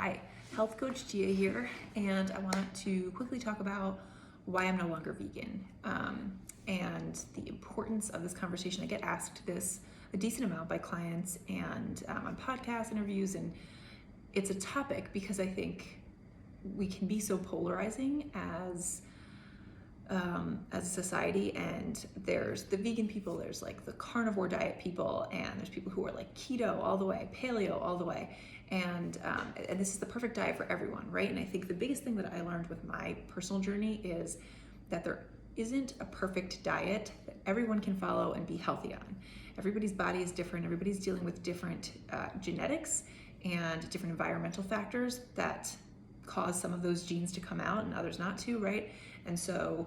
Hi, Health Coach Gia here, and I want to quickly talk about why I'm no longer vegan and the importance of this conversation. I get asked this a decent amount by clients and on podcast interviews, and it's a topic because I think we can be so polarizing as a society, and there's the vegan people, there's like the carnivore diet people, and there's people who are like keto all the way, paleo all the way, and this is the perfect diet for everyone, right? And I think the biggest thing that I learned with my personal journey is that there isn't a perfect diet that everyone can follow and be healthy on. Everybody's body is different, everybody's dealing with different genetics and different environmental factors that cause some of those genes to come out and others not to, right? And so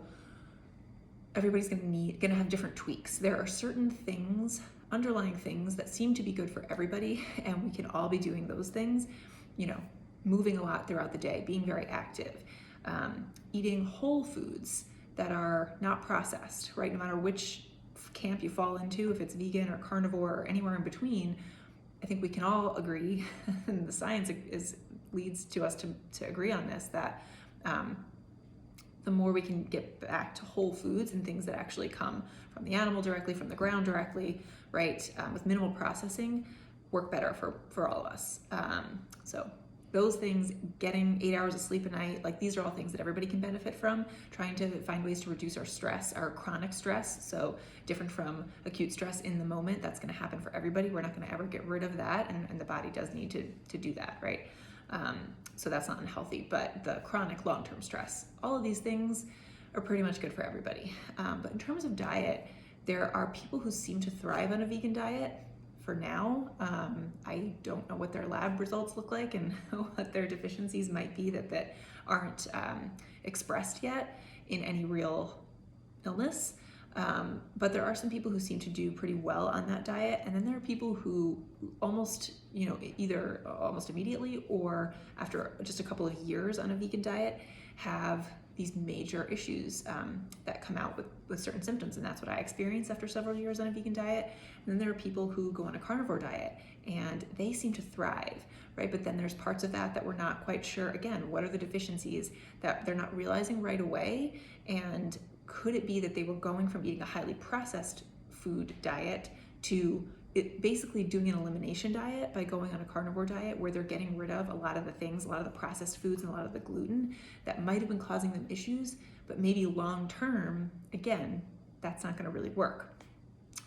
everybody's gonna have different tweaks. There are certain things, underlying things that seem to be good for everybody, and we can all be doing those things, moving a lot throughout the day, being very active, eating whole foods that are not processed, right? No matter which camp you fall into, if it's vegan or carnivore or anywhere in between, I think we can all agree, and the science leads to us to agree on this, that the more we can get back to whole foods and things that actually come from the animal directly, from the ground directly, right, with minimal processing, work better for all of us. So those things, getting 8 hours of sleep a night, like these are all things that everybody can benefit from, trying to find ways to reduce our stress, our chronic stress, so different from acute stress in the moment. That's gonna happen for everybody. We're not gonna ever get rid of that, and the body does need to do that, right? So that's not unhealthy, but the chronic long-term stress, all of these things are pretty much good for everybody. But in terms of diet, there are people who seem to thrive on a vegan diet for now. I don't know what their lab results look like and what their deficiencies might be that aren't expressed yet in any real illness. But there are some people who seem to do pretty well on that diet, and then there are people who almost, either almost immediately or after just a couple of years on a vegan diet have these major issues that come out with certain symptoms, and that's what I experienced after several years on a vegan diet. And then there are people who go on a carnivore diet and they seem to thrive, right? But then there's parts of that we're not quite sure, again, what are the deficiencies that they're not realizing right away, and could it be that they were going from eating a highly processed food diet to basically doing an elimination diet by going on a carnivore diet where they're getting rid of a lot of the things, a lot of the processed foods and a lot of the gluten that might have been causing them issues, but maybe long term, again, that's not going to really work.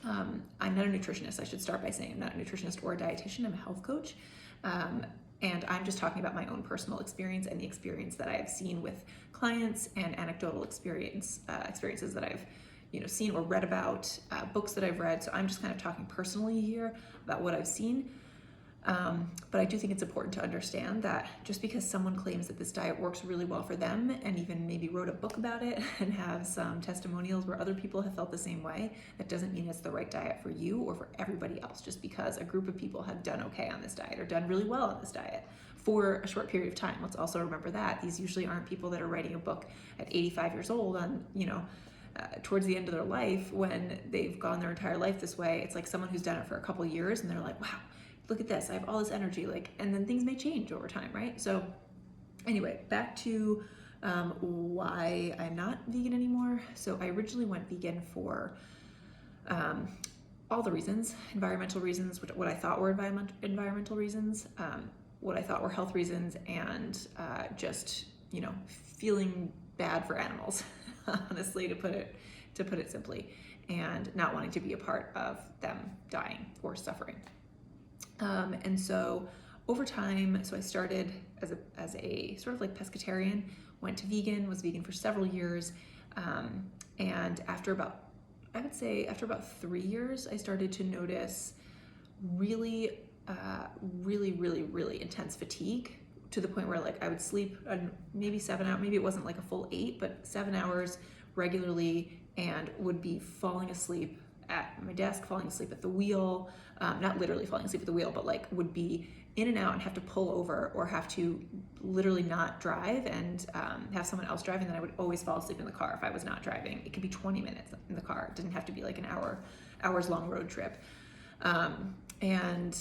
I'm not a nutritionist. I should start by saying I'm not a nutritionist or a dietitian. I'm a health coach. And I'm just talking about my own personal experience and the experience that I have seen with clients and anecdotal experiences that I've seen or read about, books that I've read. So I'm just kind of talking personally here about what I've seen. But I do think it's important to understand that just because someone claims that this diet works really well for them and even maybe wrote a book about it and have some testimonials where other people have felt the same way, that doesn't mean it's the right diet for you or for everybody else, just because a group of people have done okay on this diet or done really well on this diet for a short period of time. Let's also remember that these usually aren't people that are writing a book at 85 years old on, towards the end of their life when they've gone their entire life this way. It's like someone who's done it for a couple of years and they're like, wow, look at this, I have all this energy, and then things may change over time, right? So anyway, back to why I'm not vegan anymore. So I originally went vegan for all the reasons, environmental reasons, what I thought were environmental reasons, what I thought were health reasons, and just, feeling bad for animals, honestly, to put it simply, and not wanting to be a part of them dying or suffering. And so over time, I started as a sort of like pescatarian, went to vegan, was vegan for several years. And after about 3 years, I started to notice really intense fatigue, to the point where I would sleep maybe 7 hours, maybe it wasn't like a full 8, but 7 hours regularly, and would be falling asleep at my desk, falling asleep at the wheel, not literally falling asleep at the wheel, but would be in and out and have to pull over or have to literally not drive and have someone else drive, and then I would always fall asleep in the car if I was not driving. It could be 20 minutes in the car. It didn't have to be like an hours long road trip. And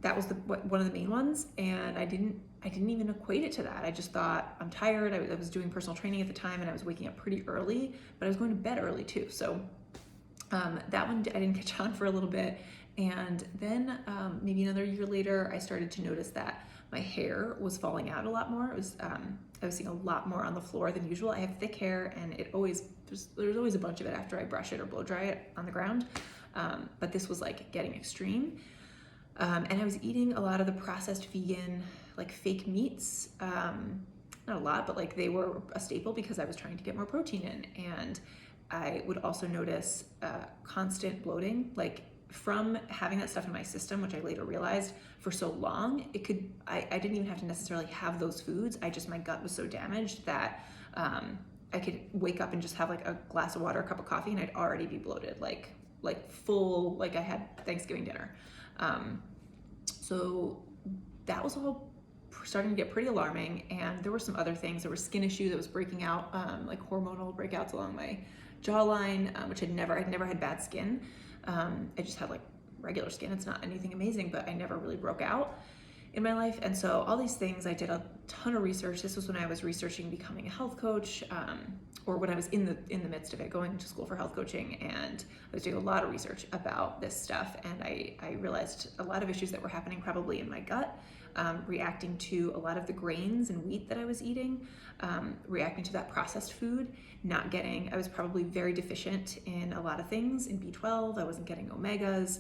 that was one of the main ones, and I didn't even equate it to that. I just thought, I'm tired. I was doing personal training at the time, and I was waking up pretty early, but I was going to bed early too. So that one I didn't catch on for a little bit. And then maybe another year later, I started to notice that my hair was falling out a lot more. I was seeing a lot more on the floor than usual. I have thick hair, and there's always a bunch of it after I brush it or blow dry it on the ground. But this was like getting extreme. And I was eating a lot of the processed vegan, like fake meats. Not a lot, but like they were a staple because I was trying to get more protein in. And I would also notice constant bloating, like from having that stuff in my system, which I later realized for so long, I didn't even have to necessarily have those foods. My gut was so damaged that I could wake up and just have like a glass of water, a cup of coffee, and I'd already be bloated, like full, like I had Thanksgiving dinner. So that was all starting to get pretty alarming. And there were some other things. There were skin issues that was breaking out, like hormonal breakouts along my jawline, which I'd never had bad skin. I just had like regular skin. It's not anything amazing, but I never really broke out in my life. And so all these things, I did a ton of research. This was when I was researching becoming a health coach, or when I was in the midst of it, going to school for health coaching, and I was doing a lot of research about this stuff. And I realized a lot of issues that were happening probably in my gut, reacting to a lot of the grains and wheat that I was eating, reacting to that processed food, I was probably very deficient in a lot of things. In B12, I wasn't getting omegas.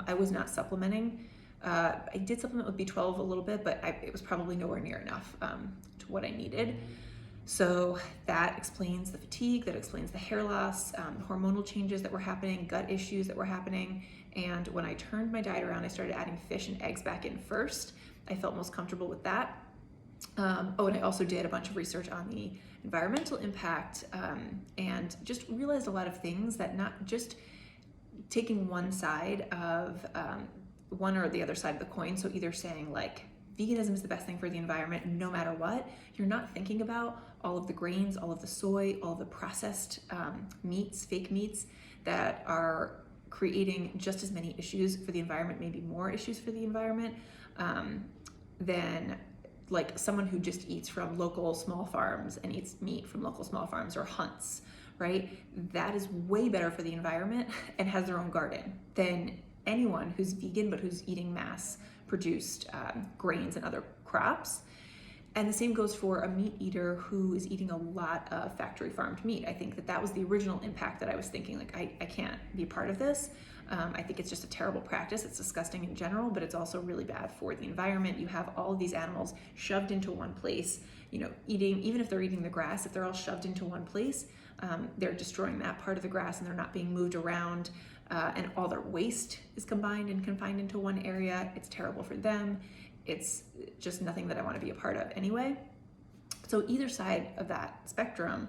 I was not supplementing. I did supplement with B12 a little bit, but it was probably nowhere near enough to what I needed. So that explains the fatigue, that explains the hair loss, hormonal changes that were happening, gut issues that were happening. And when I turned my diet around, I started adding fish and eggs back in first. I felt most comfortable with that. And I also did a bunch of research on the environmental impact, and just realized a lot of things, that not just taking one side of one or the other side of the coin. So either saying like veganism is the best thing for the environment no matter what, you're not thinking about all of the grains, all of the soy, all of the processed meats, fake meats that are creating just as many issues for the environment, maybe more issues for the environment, than like someone who just eats from local small farms and eats meat from local small farms or hunts, right? That is way better for the environment and has their own garden than anyone who's vegan but who's eating mass produced grains and other crops. And the same goes for a meat eater who is eating a lot of factory farmed meat. I think that was the original impact that I was thinking, like, I can't be part of this. I think it's just a terrible practice. It's disgusting in general, but it's also really bad for the environment. You have all of these animals shoved into one place, eating, even if they're eating the grass, if they're all shoved into one place, they're destroying that part of the grass, and they're not being moved around, and all their waste is combined and confined into one area. It's terrible for them. It's just nothing that I want to be a part of anyway. So either side of that spectrum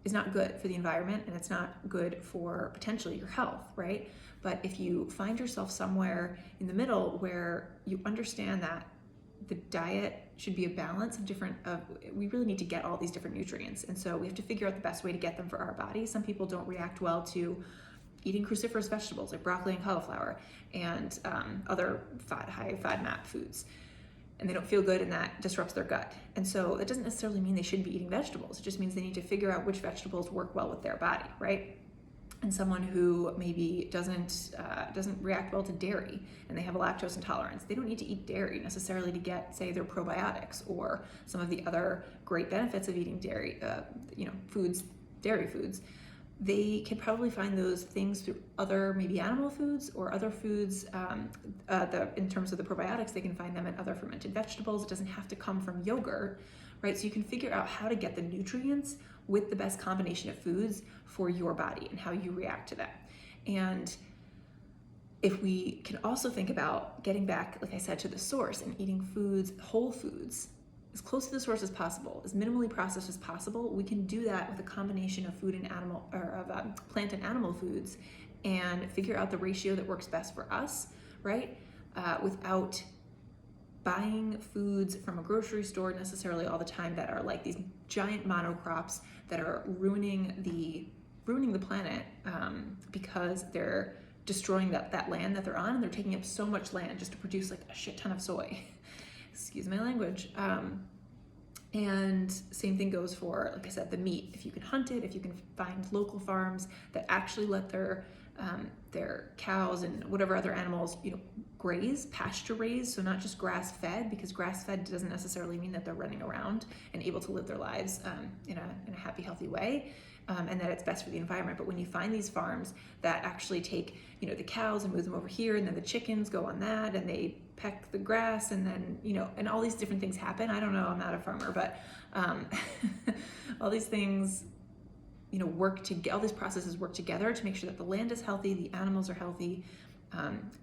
is not good for the environment, and it's not good for potentially your health, right? But if you find yourself somewhere in the middle where you understand that the diet should be a balance of we really need to get all these different nutrients. And so we have to figure out the best way to get them for our body. Some people don't react well to eating cruciferous vegetables like broccoli and cauliflower and other high FODMAP foods. And they don't feel good, and that disrupts their gut. And so that doesn't necessarily mean they shouldn't be eating vegetables. It just means they need to figure out which vegetables work well with their body, right? And someone who maybe doesn't react well to dairy, and they have a lactose intolerance, they don't need to eat dairy necessarily to get, say, their probiotics or some of the other great benefits of eating dairy, dairy foods. They can probably find those things through other maybe animal foods or other foods. In terms of the probiotics, they can find them in other fermented vegetables. It doesn't have to come from yogurt, right? So you can figure out how to get the nutrients with the best combination of foods for your body and how you react to them. And if we can also think about getting back, like I said, to the source and eating foods, whole foods, as close to the source as possible, as minimally processed as possible, we can do that with a combination of food and animal, or of plant and animal foods, and figure out the ratio that works best for us, right? Without buying foods from a grocery store necessarily all the time that are like these giant monocrops that are ruining the planet because they're destroying that land that they're on, and they're taking up so much land just to produce like a shit ton of soy. Excuse my language. And same thing goes for, like I said, the meat. If you can hunt it, if you can find local farms that actually let their cows and whatever other animals, graze, pasture raised, so not just grass fed, because grass fed doesn't necessarily mean that they're running around and able to live their lives in a happy, healthy way, and that it's best for the environment. But when you find these farms that actually take, the cows and move them over here, and then the chickens go on that, and they peck the grass, and then, and all these different things happen. I don't know, I'm not a farmer, but all these things, all these processes work together to make sure that the land is healthy, the animals are healthy,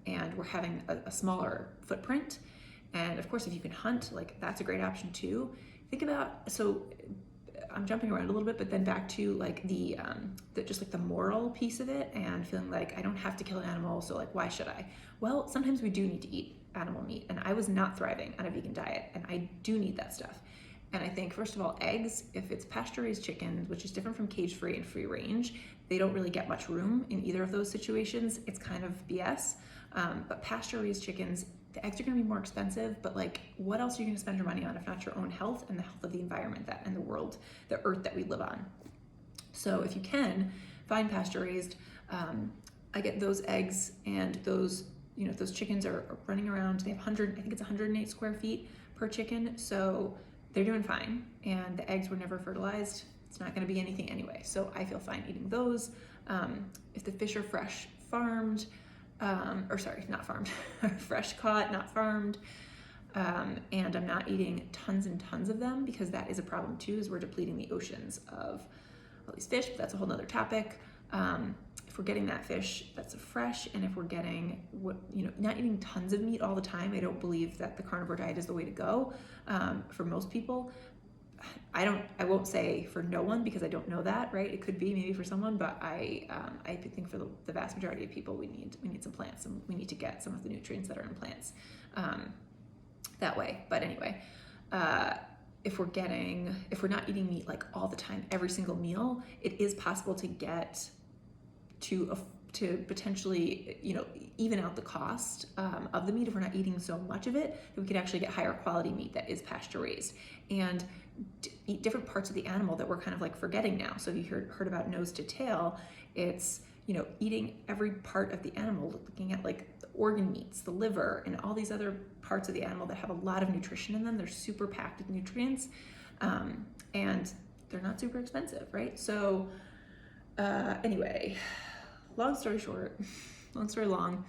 and we're having a smaller footprint. And of course, if you can hunt, like that's a great option too. Think about, so I'm jumping around a little bit, but then back to like the just like the moral piece of it, and feeling like I don't have to kill an animal, so like why should I? Well, sometimes we do need to eat animal meat, and I was not thriving on a vegan diet, and I do need that stuff. And I think, first of all, eggs, if it's pasture-raised chickens, which is different from cage-free and free-range, they don't really get much room in either of those situations. It's kind of BS. But pasture-raised chickens, the eggs are gonna be more expensive, but like, what else are you gonna spend your money on if not your own health and the health of the environment and the world, the earth that we live on? So if you can, find pasture-raised. I get those eggs, and those, those chickens are running around. They have I think it's 108 square feet per chicken. So they're doing fine, and the eggs were never fertilized. It's not going to be anything anyway, so I feel fine eating those. If the fish are fresh farmed, not farmed, fresh caught, not farmed, and I'm not eating tons and tons of them, because that is a problem too, is we're depleting the oceans of all these fish, but that's a whole nother topic. If we're getting that fish that's fresh, and if we're getting not eating tons of meat all the time, I don't believe that the carnivore diet is the way to go for most people. I won't say for no one, because I don't know that, right? It could be maybe for someone, but I think for the vast majority of people, we need some plants, and we need to get some of the nutrients that are in plants that way. But anyway, if we're not eating meat like all the time, every single meal, it is possible to get to potentially, even out the cost of the meat. If we're not eating so much of it, that we could actually get higher quality meat that is pasture raised, and eat different parts of the animal that we're kind of like forgetting now. So if you heard about nose to tail, it's, eating every part of the animal, looking at like the organ meats, the liver, and all these other parts of the animal that have a lot of nutrition in them. They're super packed with nutrients, and they're not super expensive, right? So anyway, long story short, long story long,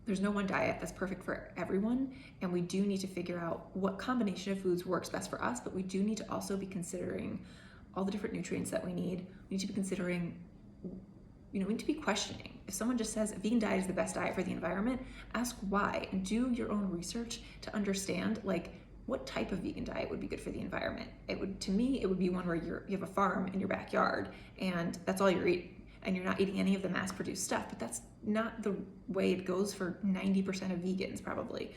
there's no one diet that's perfect for everyone, and we do need to figure out what combination of foods works best for us, but we do need to also be considering all the different nutrients that we need. We need to be considering, we need to be questioning. If someone just says a vegan diet is the best diet for the environment, ask why, and do your own research to understand like what type of vegan diet would be good for the environment. To me, it would be one where you have a farm in your backyard, and that's all you're eating, and you're not eating any of the mass-produced stuff. But that's not the way it goes for 90% of vegans, probably,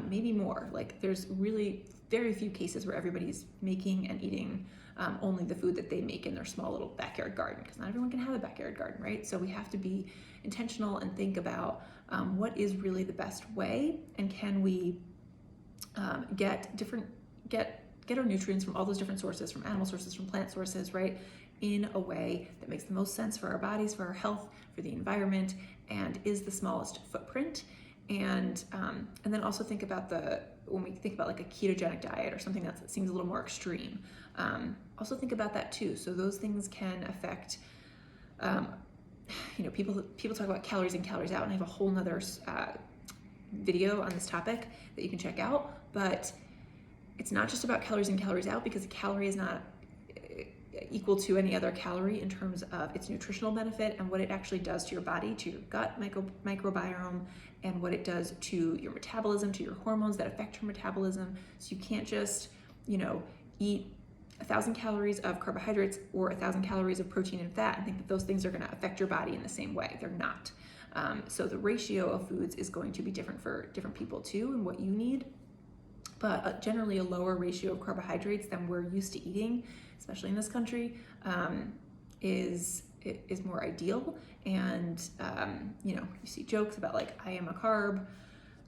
maybe more. Like, there's really very few cases where everybody's making and eating only the food that they make in their small little backyard garden, because not everyone can have a backyard garden, right? So we have to be intentional and think about what is really the best way, and can we get our nutrients from all those different sources, from animal sources, from plant sources, right, in a way that makes the most sense for our bodies, for our health, for the environment, and is the smallest footprint. And then also think about when we think about like a ketogenic diet or something that seems a little more extreme, also think about that too. So those things can affect, people talk about calories in, calories out, and I have a whole nother video on this topic that you can check out. But it's not just about calories in, calories out, because a calorie is not equal to any other calorie in terms of its nutritional benefit and what it actually does to your body, to your gut microbiome, and what it does to your metabolism, to your hormones that affect your metabolism. So you can't just, eat 1,000 calories of carbohydrates or 1,000 calories of protein and fat and think that those things are going to affect your body in the same way. They're not. So the ratio of foods is going to be different for different people too, and what you need. But generally a lower ratio of carbohydrates than we're used to eating, especially in this country, is is more ideal. And you know, you see jokes about like, I am a carb,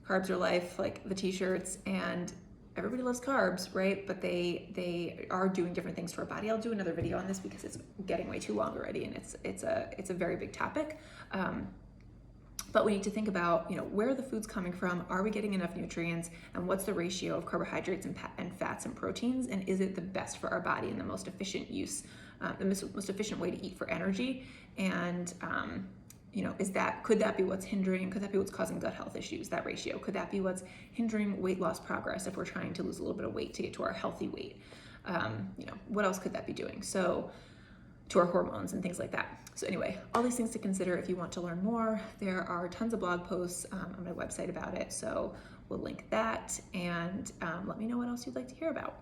carbs are life, like the t-shirts, and everybody loves carbs, right? But they are doing different things to our body. I'll do another video on this because it's getting way too long already, and it's a very big topic. But we need to think about, you know, where are the foods coming from? Are we getting enough nutrients? And what's the ratio of carbohydrates and fats and proteins? And is it the best for our body and the most efficient use, the most efficient way to eat for energy? And you know, could that be what's hindering? Could that be what's causing gut health issues? That ratio? Could that be what's hindering weight loss progress if we're trying to lose a little bit of weight to get to our healthy weight? You know, what else could that be doing? So, to our hormones and things like that. So anyway, all these things to consider if you want to learn more. There are tons of blog posts on my website about it, so we'll link that, and let me know what else you'd like to hear about.